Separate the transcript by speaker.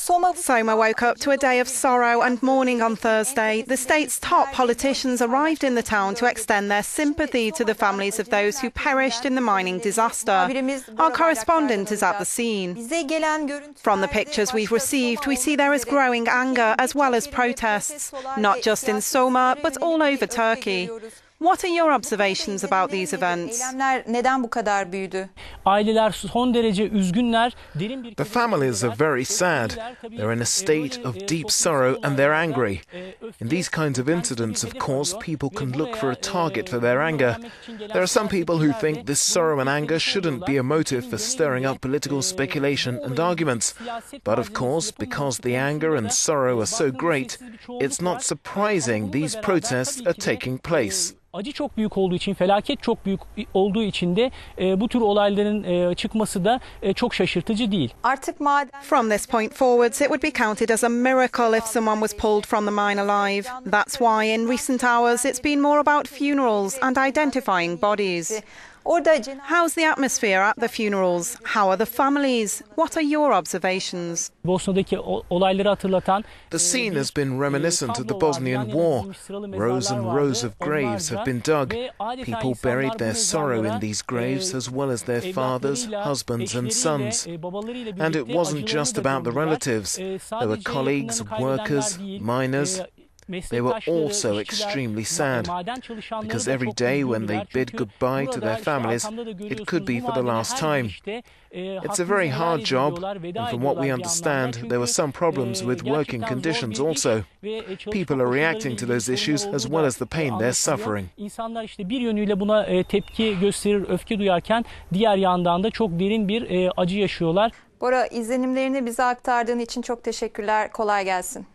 Speaker 1: Soma woke up to a day of sorrow and mourning on Thursday. The state's top politicians arrived in the town to extend their sympathy to the families of those who perished in the mining disaster. Our correspondent is at the scene. From the pictures we've received, we see there is growing anger as well as protests, not just in Soma, but all over Turkey. What are your observations about these events?
Speaker 2: The
Speaker 3: families are very sad. They're in a state of deep sorrow and they're angry. In these kinds of incidents, of course, people can look for a target for their anger. There are some people who think this sorrow and anger shouldn't be a motive for stirring up political speculation and arguments. But of course, because the anger and sorrow are so great, it's not surprising these protests are taking place.
Speaker 2: Acı çok büyük olduğu için, felaket çok büyük olduğu için de bu tür olayların çıkması da çok şaşırtıcı değil.
Speaker 1: From this point forwards, it would be counted as a miracle if someone was pulled from the mine alive. That's why in recent hours it's been more about funerals and identifying bodies. How's the atmosphere at the funerals? How are the families? What are your observations?
Speaker 3: The scene has been reminiscent of the Bosnian War. Rows and rows of graves have been dug. People buried their sorrow in these graves as well as their fathers, husbands and sons. And it wasn't just about the relatives. There were colleagues, workers, miners. They were also extremely sad, because every day when they bid goodbye to their families, it could be for the last time. It's a very hard job, and from what we understand, there were some problems with working conditions also. People are reacting to those issues as well as the pain they're suffering.
Speaker 2: İnsanlar işte bir yönüyle buna tepki gösterir, öfke duyarken diğer yandan da çok derin bir acı yaşıyorlar.
Speaker 4: Bora, izlenimlerini bize aktardığın için çok teşekkürler. Kolay gelsin.